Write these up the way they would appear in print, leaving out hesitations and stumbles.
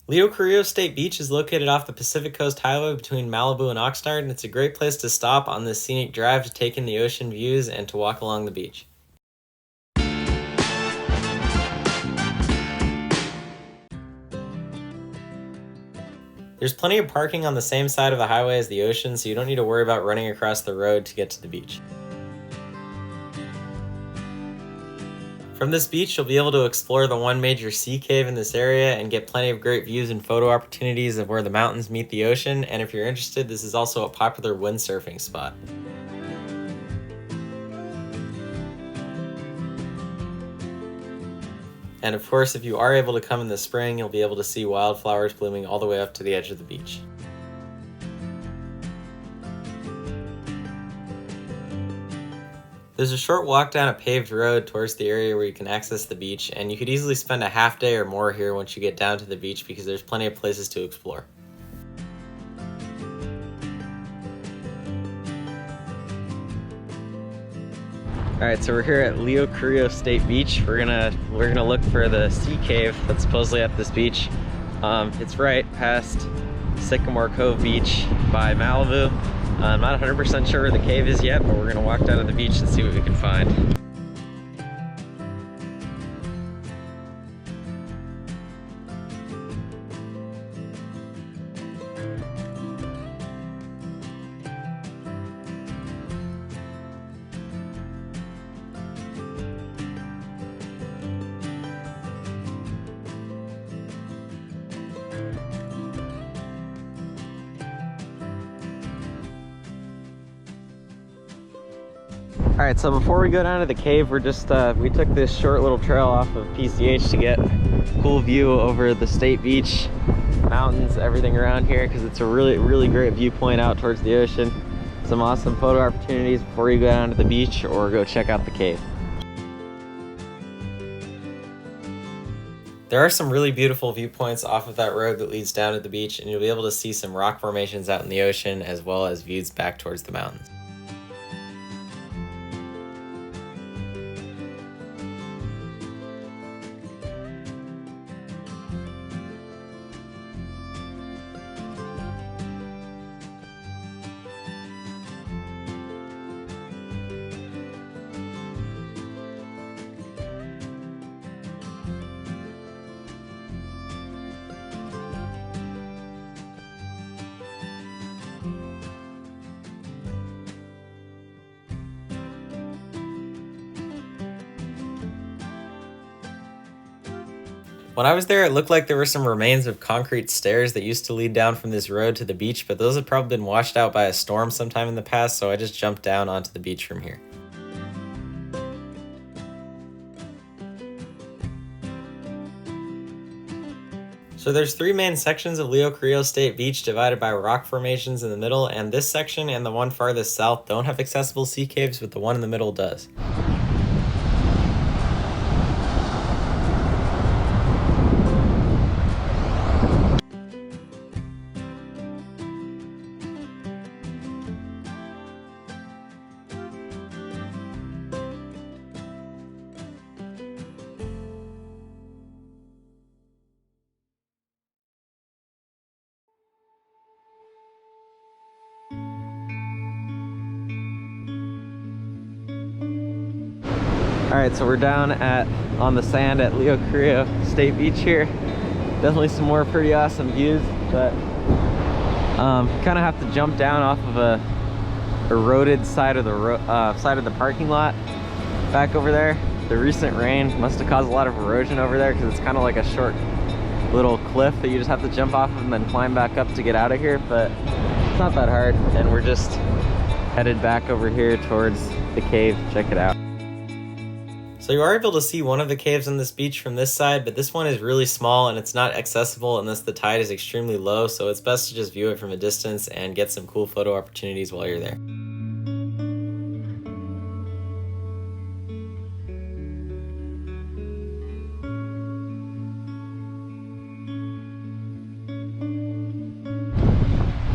Leo Carrillo State Beach is located off the Pacific Coast Highway between Malibu and Oxnard, and it's a great place to stop on this scenic drive to take in the ocean views and to walk along the beach. There's plenty of parking on the same side of the highway as the ocean, so you don't need to worry about running across the road to get to the beach. From this beach, you'll be able to explore the one major sea cave in this area and get plenty of great views and photo opportunities of where the mountains meet the ocean, and if you're interested, this is also a popular windsurfing spot. And of course, if you are able to come in the spring, you'll be able to see wildflowers blooming all the way up to the edge of the beach. There's a short walk down a paved road towards the area where you can access the beach, and you could easily spend a half day or more here once you get down to the beach because there's plenty of places to explore. Alright, so we're here at Leo Carrillo State Beach. We're gonna look for the sea cave that's supposedly at this beach. It's right past Sycamore Cove Beach by Malibu. I'm not 100% sure where the cave is yet, but we're gonna walk down to the beach and see what we can find. Alright, so before we go down to the cave, we took this short little trail off of PCH to get a cool view over the state beach, mountains, everything around here, because it's a really great viewpoint out towards the ocean. Some awesome photo opportunities before you go down to the beach or go check out the cave. There are some really beautiful viewpoints off of that road that leads down to the beach, and you'll be able to see some rock formations out in the ocean as well as views back towards the mountains. When I was there, it looked like there were some remains of concrete stairs that used to lead down from this road to the beach, but those had probably been washed out by a storm sometime in the past, so I just jumped down onto the beach from here. So there's three main sections of Leo Carrillo State Beach divided by rock formations in the middle, and this section and the one farthest south don't have accessible sea caves, but the one in the middle does. Alright, so we're down on the sand at Leo Carrillo State Beach here. Definitely some more pretty awesome views, but kind of have to jump down off of a eroded side of the parking lot back over there. The recent rain must have caused a lot of erosion over there because it's kind of like a short little cliff that you just have to jump off of and then climb back up to get out of here, but it's not that hard, and we're just headed back over here towards the cave. Check it out. So you are able to see one of the caves on this beach from this side, but this one is really small and it's not accessible unless the tide is extremely low, so it's best to just view it from a distance and get some cool photo opportunities while you're there.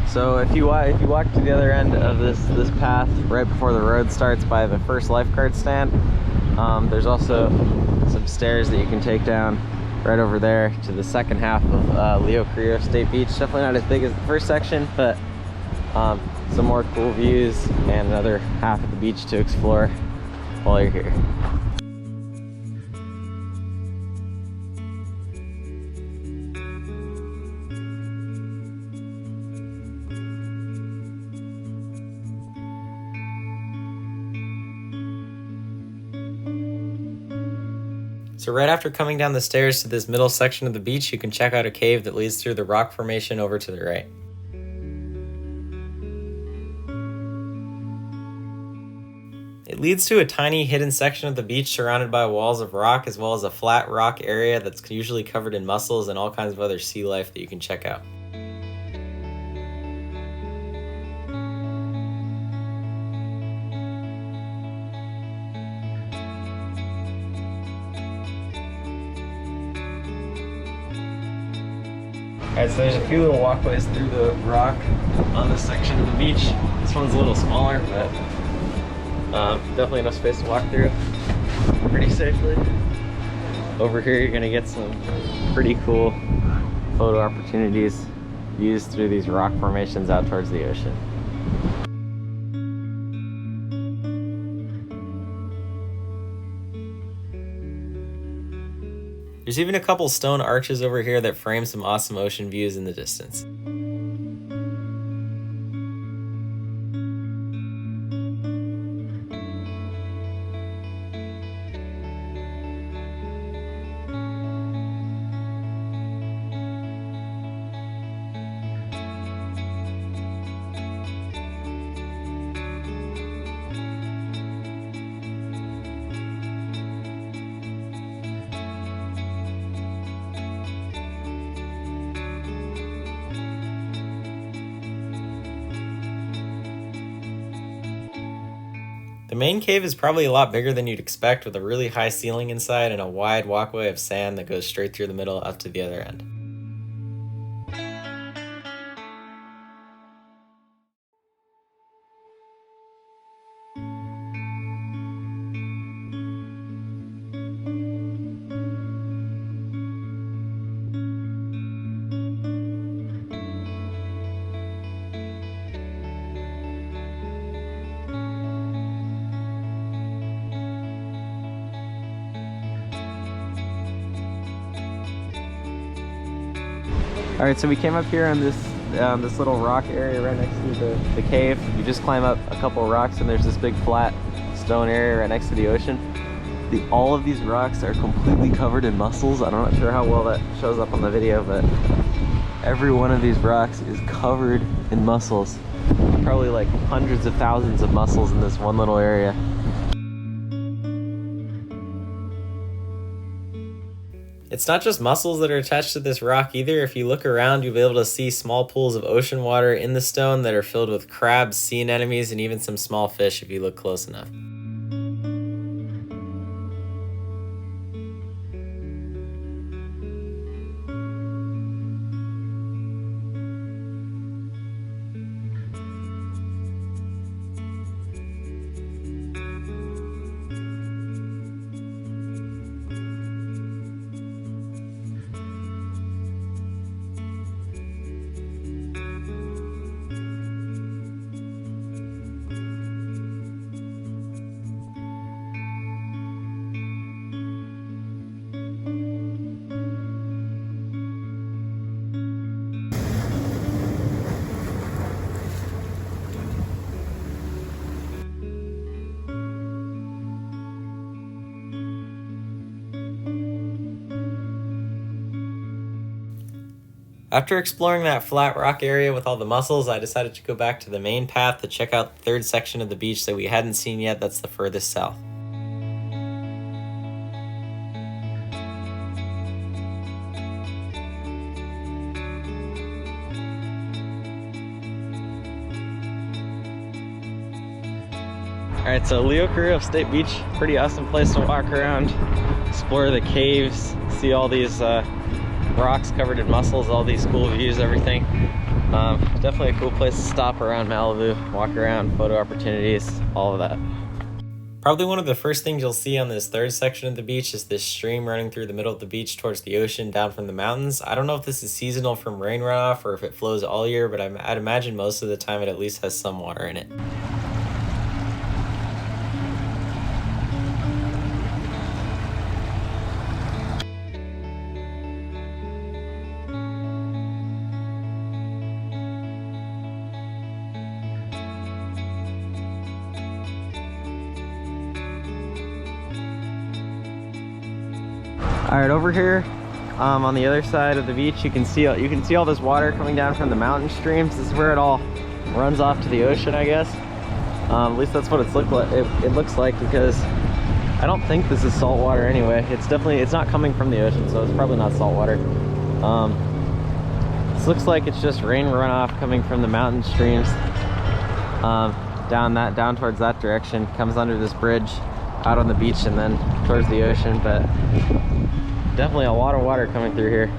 So if you walk to the other end of this path right before the road starts by the first lifeguard stand, there's also some stairs that you can take down right over there to the second half of Leo Carrillo State Beach. Definitely not as big as the first section, but some more cool views and another half of the beach to explore while you're here. So right after coming down the stairs to this middle section of the beach, you can check out a cave that leads through the rock formation over to the right. It leads to a tiny hidden section of the beach surrounded by walls of rock, as well as a flat rock area that's usually covered in mussels and all kinds of other sea life that you can check out. Alright, so there's a few little walkways through the rock on this section of the beach. This one's a little smaller, but definitely enough space to walk through pretty safely. Over here you're gonna get some pretty cool photo opportunities, views through these rock formations out towards the ocean. There's even a couple stone arches over here that frame some awesome ocean views in the distance. The main cave is probably a lot bigger than you'd expect, with a really high ceiling inside and a wide walkway of sand that goes straight through the middle up to the other end. All right, so we came up here on this little rock area right next to the cave. You just climb up a couple of rocks and there's this big flat stone area right next to the ocean. All of these rocks are completely covered in mussels. I'm not sure how well that shows up on the video, but every one of these rocks is covered in mussels. Probably like hundreds of thousands of mussels in this one little area. It's not just mussels that are attached to this rock either. If you look around, you'll be able to see small pools of ocean water in the stone that are filled with crabs, sea anemones, and even some small fish if you look close enough. After exploring that flat rock area with all the mussels, I decided to go back to the main path to check out the third section of the beach that we hadn't seen yet. That's the furthest south. Alright, so Leo Carrillo State Beach, pretty awesome place to walk around, explore the caves, see all these rocks covered in mussels, all these cool views, everything. Definitely a cool place to stop around Malibu, walk around, photo opportunities, all of that. Probably one of the first things you'll see on this third section of the beach is this stream running through the middle of the beach towards the ocean down from the mountains. I don't know if this is seasonal from rain runoff or if it flows all year, but I'd imagine most of the time it at least has some water in it. All right, over here on the other side of the beach, you can see all this water coming down from the mountain streams. This is where it all runs off to the ocean, I guess. At least that's what it looks like, because I don't think this is salt water anyway. It's not coming from the ocean, so it's probably not salt water. This looks like it's just rain runoff coming from the mountain streams down towards that direction. Comes under this bridge out on the beach and then towards the ocean, but definitely a lot of water coming through here.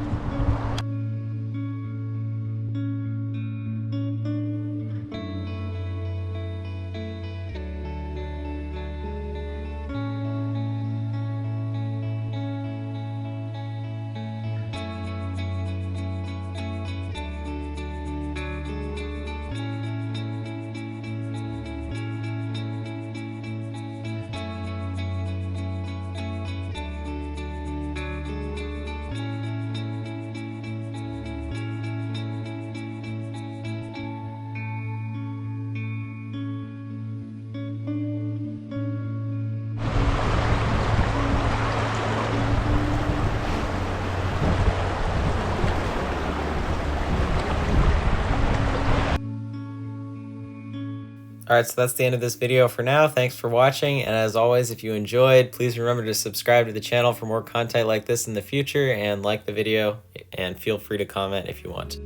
Alright, so that's the end of this video for now. Thanks for watching, and as always, if you enjoyed, please remember to subscribe to the channel for more content like this in the future, and like the video, and feel free to comment if you want.